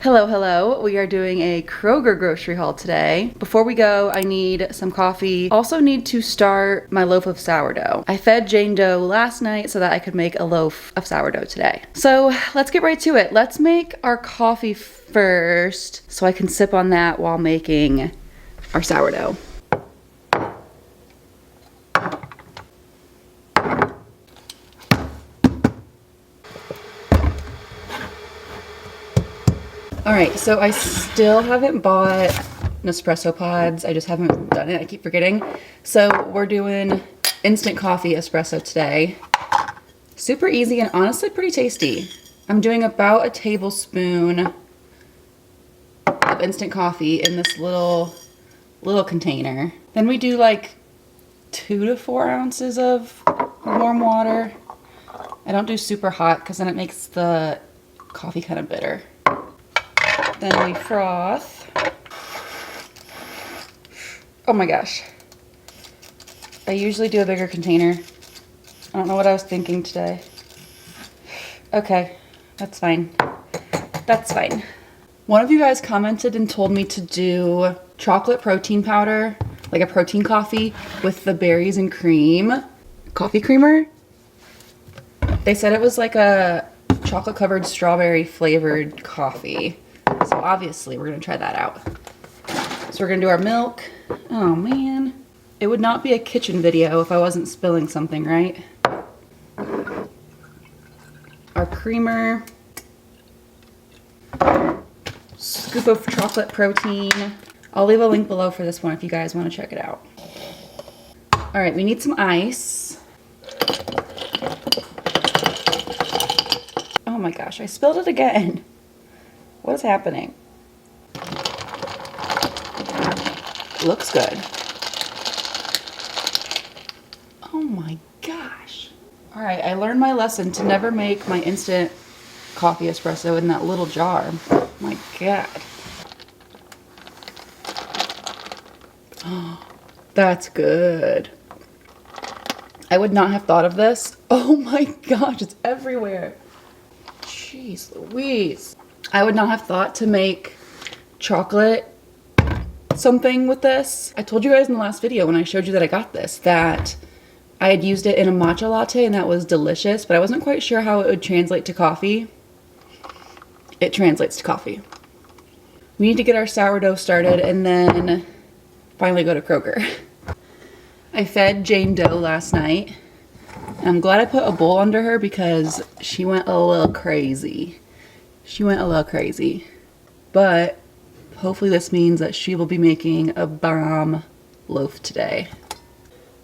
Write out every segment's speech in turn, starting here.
Hello, hello. We are doing a Kroger grocery haul today. Before we go, I need some coffee. Also need to start my loaf of sourdough. I fed Jane Doe last night so that I could make a loaf of sourdough today. So let's get right to it. Let's make our coffee first so I can sip on that while making our sourdough. All right, so I still haven't bought Nespresso pods. I just haven't done it. I keep forgetting. So we're doing instant coffee espresso today. Super easy and honestly pretty tasty. I'm doing about a tablespoon of instant coffee in this little container. Then we do like 2 to 4 ounces of warm water. I don't do super hot because then it makes the coffee kind of bitter. Then we froth. Oh my gosh. I usually do a bigger container. I don't know what I was thinking today. Okay, that's fine. That's fine. One of you guys commented and told me to do chocolate protein powder, like a protein coffee with the berries and cream. Coffee creamer? They said it was like a chocolate covered strawberry flavored coffee. So obviously we're gonna try that out. So we're gonna do our milk. Oh man. It would not be a kitchen video if I wasn't spilling something, right? Our creamer. Scoop of chocolate protein. I'll leave a link below for this one if you guys wanna check it out. All right, we need some ice. Oh my gosh, I spilled it again. What is happening? Looks good. Oh my gosh. All right, I learned my lesson to never make my instant coffee espresso in that little jar. My God. Oh, that's good. I would not have thought of this. Oh my gosh, it's everywhere. Jeez Louise. I would not have thought to make chocolate something with this. I told you guys in the last video when I showed you that I got this that I had used it in a matcha latte and that was delicious, but I wasn't quite sure how it would translate to coffee. It translates to coffee. We need to get our sourdough started and then finally go to Kroger. I fed Jane Doe last night. And I'm glad I put a bowl under her because she went a little crazy. She went a little crazy, but hopefully this means that she will be making a bomb loaf today.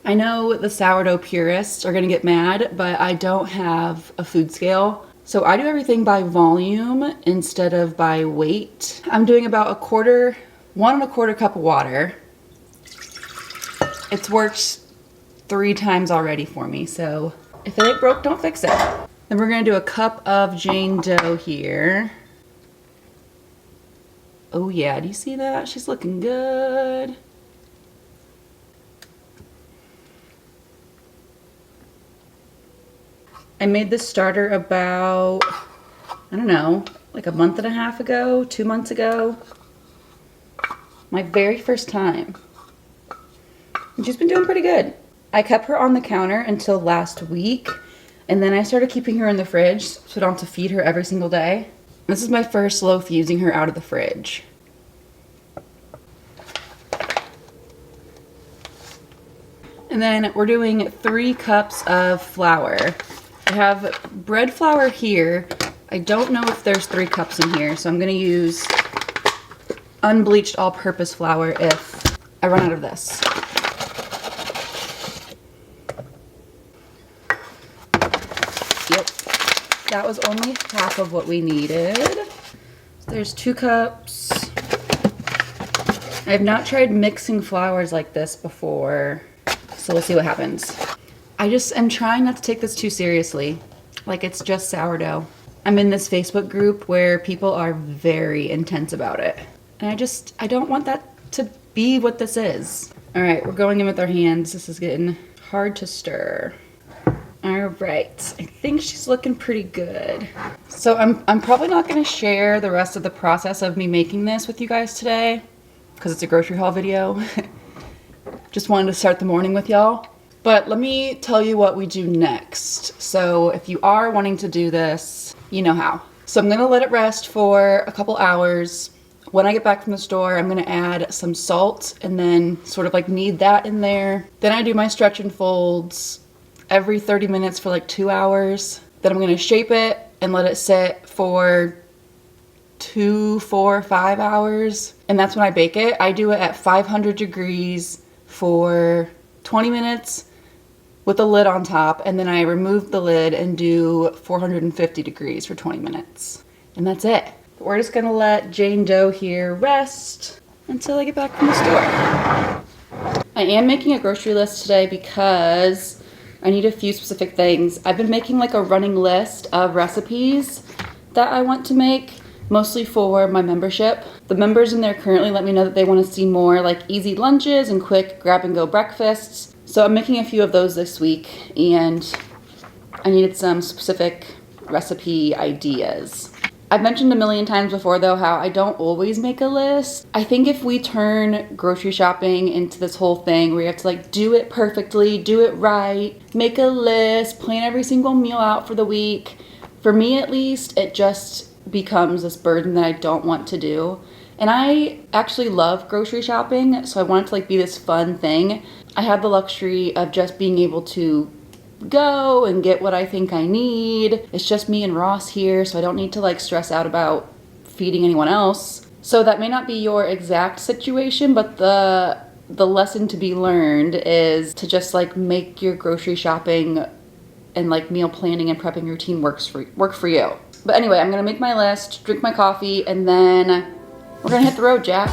I know the sourdough purists are gonna get mad, but I don't have a food scale. So I do everything by volume instead of by weight. I'm doing about 1 1/4 cup of water. It's worked 3 times already for me, so if it ain't broke, don't fix it. Then we're gonna do a cup of Jane Doe here. Oh yeah, do you see that? She's looking good. I made this starter about, I don't know, like a month and a half ago, 2 months ago. My very first time. And she's been doing pretty good. I kept her on the counter until last week. And then I started keeping her in the fridge so I don't have to feed her every single day. This is my first loaf using her out of the fridge. And then we're doing 3 cups of flour. I have bread flour here. I don't know if there's 3 cups in here, so I'm gonna use unbleached all-purpose flour if I run out of this. Yep, that was only half of what we needed. So there's 2 cups. I have not tried mixing flours like this before, so we'll see what happens. I just am trying not to take this too seriously, like it's just sourdough. I'm in this Facebook group where people are very intense about it. And I don't want that to be what this is. All right, we're going in with our hands. This is getting hard to stir. All right, I think she's looking pretty good. So I'm probably not going to share the rest of the process of me making this with you guys today because it's a grocery haul video. Just wanted to start the morning with y'all. But let me tell you what we do next. So if you are wanting to do this, you know how. So I'm going to let it rest for a couple hours. When I get back from the store, I'm going to add some salt and then sort of like knead that in there. Then I do my stretch and folds every 30 minutes for like 2 hours. Then I'm going to shape it and let it sit for 2, 4, 5 hours. And that's when I bake it. I do it at 500 degrees for 20 minutes with a lid on top. And then I remove the lid and do 450 degrees for 20 minutes. And that's it. We're just going to let Jane Doe here rest until I get back from the store. I am making a grocery list today because I need a few specific things. I've been making like a running list of recipes that I want to make, mostly for my membership. The members in there currently let me know that they want to see more like easy lunches and quick grab and go breakfasts. So I'm making a few of those this week and I needed some specific recipe ideas. I've mentioned a million times before though how I don't always make a list. I think if we turn grocery shopping into this whole thing where you have to like do it perfectly, do it right, make a list, plan every single meal out for the week, for me at least, it just becomes this burden that I don't want to do. And I actually love grocery shopping, so I want it to like be this fun thing. I have the luxury of just being able to go and get what I think I need. It's just me and Ross here, so I don't need to like stress out about feeding anyone else. So that may not be your exact situation, but the lesson to be learned is to just like make your grocery shopping and like meal planning and prepping routine work for you. But anyway, I'm gonna make my list, drink my coffee, and then we're gonna hit the road, Jack.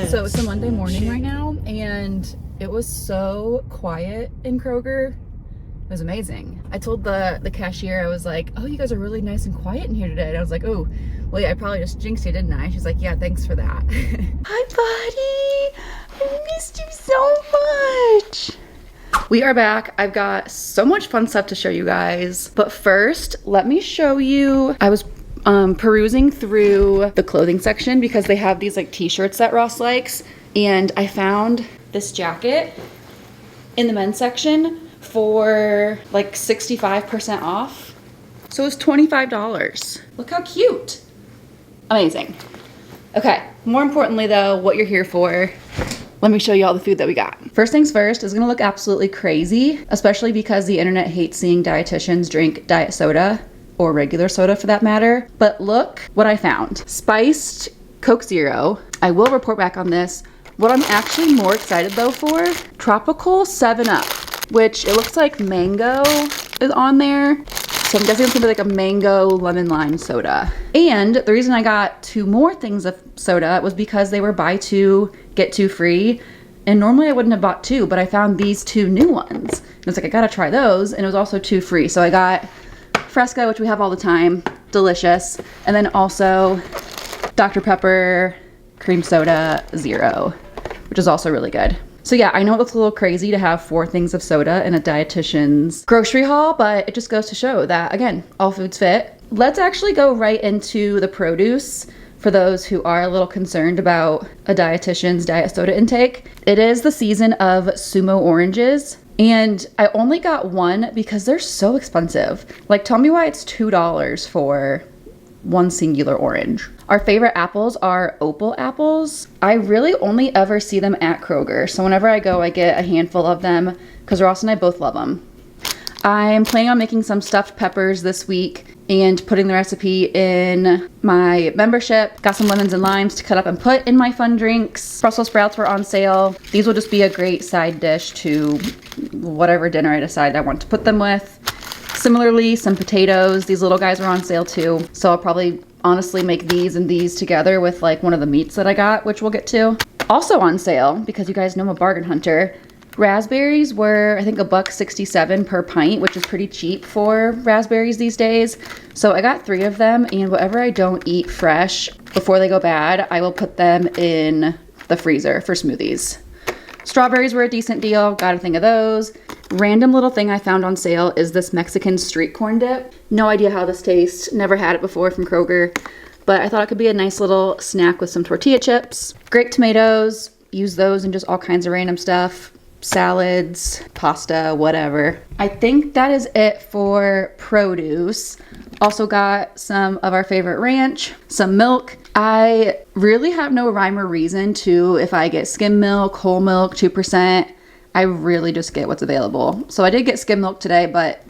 So it's a Monday morning right now, and it was so quiet in Kroger. It was amazing. I told the cashier, I was like, oh, you guys are really nice and quiet in here today. And I was like, oh, well, yeah, I probably just jinxed you, didn't I? She's like, yeah, thanks for that. Hi, buddy. I missed you so much. We are back. I've got so much fun stuff to show you guys. But first, let me show you. I was perusing through the clothing section because they have these like t-shirts that Ross likes, and I found this jacket in the men's section for like 65% off. So it was $25. Look how cute. Amazing. Okay, more importantly though, what you're here for, let me show you all the food that we got. First things first, is gonna look absolutely crazy, especially because the internet hates seeing dietitians drink diet soda, or regular soda for that matter. But look what I found. Spiced Coke Zero. I will report back on this. What I'm actually more excited though for, Tropical 7-Up, which it looks like mango is on there. So I'm guessing it's gonna be like a mango lemon lime soda. And the reason I got 2 more things of soda was because they were buy 2, get 2 free. And normally I wouldn't have bought 2, but I found these 2 new ones. And I was like, I gotta try those. And it was also 2 free. So I got Fresca, which we have all the time, delicious. And then also Dr. Pepper Cream Soda Zero, which is also really good. So yeah, I know it looks a little crazy to have 4 things of soda in a dietitian's grocery haul, but it just goes to show that, again, all foods fit. Let's actually go right into the produce for those who are a little concerned about a dietitian's diet soda intake. It is the season of Sumo oranges. And I only got 1 because they're so expensive. Like, tell me why it's $2 for 1 singular orange. Our favorite apples are opal apples. I really only ever see them at Kroger. So whenever I go, I get a handful of them because Ross and I both love them. I'm planning on making some stuffed peppers this week and putting the recipe in my membership. Got some lemons and limes to cut up and put in my fun drinks. Brussels sprouts were on sale. These will just be a great side dish to whatever dinner I decide I want to put them with. Similarly, some potatoes. These little guys are on sale too. So I'll probably honestly make these and these together with like one of the meats that I got, which we'll get to. Also on sale, because you guys know I'm a bargain hunter, raspberries were, I think, $1.67 per pint, which is pretty cheap for raspberries these days. So I got 3 of them, and whatever I don't eat fresh before they go bad, I will put them in the freezer for smoothies. Strawberries were a decent deal, got a thing of those. Random little thing I found on sale is this Mexican street corn dip. No idea how this tastes, never had it before from Kroger, but I thought it could be a nice little snack with some tortilla chips. Grape tomatoes, use those in just all kinds of random stuff. Salads, pasta, whatever. I think that is it for produce. Also got some of our favorite ranch, some milk. I really have no rhyme or reason to if I get skim milk, whole milk, 2%. I really just get what's available. So I did get skim milk today, but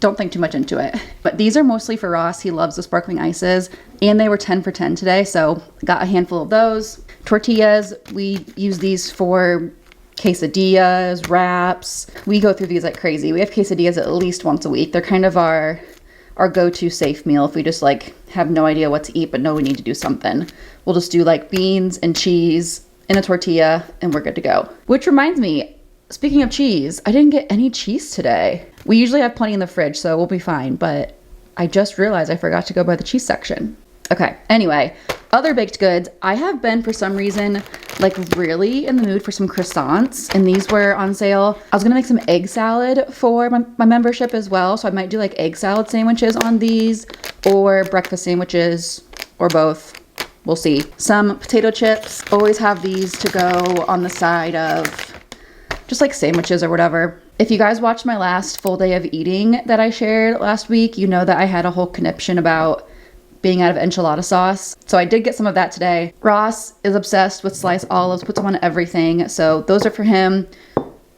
don't think too much into it. But these are mostly for Ross. He loves the sparkling ices, and they were 10 for 10 today, so got a handful of those. Tortillas, we use these for quesadillas, wraps. We go through these like crazy. We have quesadillas at least once a week. They're kind of our go-to safe meal if we just like have no idea what to eat but know we need to do something. We'll just do like beans and cheese in a tortilla and we're good to go. Which reminds me, speaking of cheese, I didn't get any cheese today. We usually have plenty in the fridge, so we'll be fine, but I just realized I forgot to go by the cheese section. Okay, anyway, other baked goods. I have been, for some reason, like really in the mood for some croissants, and these were on sale. I was gonna make some egg salad for my membership as well, so I might do like egg salad sandwiches on these, or breakfast sandwiches, or both. We'll see. Some potato chips. Always have these to go on the side of just like sandwiches or whatever. If you guys watched my last full day of eating that I shared last week, you know that I had a whole conniption about being out of enchilada sauce. So I did get some of that today. Ross is obsessed with sliced olives, puts them on everything. So those are for him.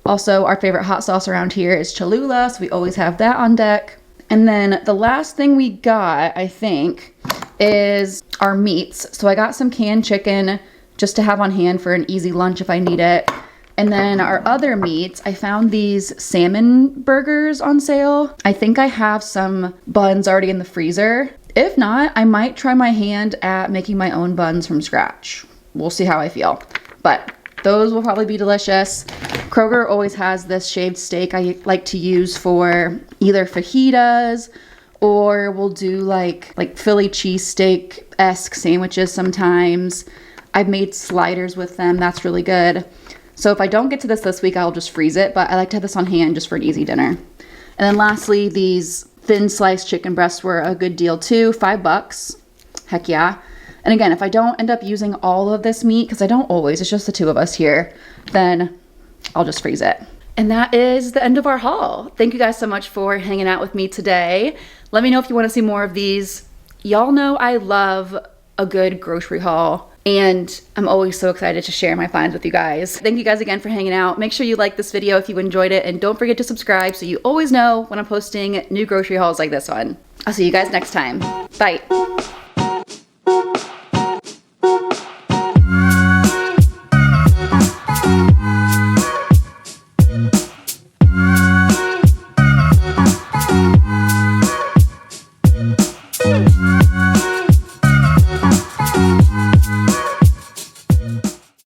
Also, our favorite hot sauce around here is Cholula, so we always have that on deck. And then the last thing we got, I think, is our meats. So I got some canned chicken just to have on hand for an easy lunch if I need it. And then our other meats, I found these salmon burgers on sale. I think I have some buns already in the freezer. If not, I might try my hand at making my own buns from scratch. We'll see how I feel. But those will probably be delicious. Kroger always has this shaved steak I like to use for either fajitas, or we'll do like Philly cheesesteak-esque sandwiches sometimes. I've made sliders with them. That's really good. So if I don't get to this week, I'll just freeze it, but I like to have this on hand just for an easy dinner. And then lastly, these thin sliced chicken breasts were a good deal too, $5. Heck yeah. And again, if I don't end up using all of this meat, because I don't always, it's just the 2 of us here, then I'll just freeze it. And that is the end of our haul. Thank you guys so much for hanging out with me today. Let me know if you want to see more of these. Y'all know I love a good grocery haul, and I'm always so excited to share my finds with you guys. Thank you guys again for hanging out. Make sure you like this video if you enjoyed it, and don't forget to subscribe so you always know when I'm posting new grocery hauls like this one. I'll see you guys next time. Bye.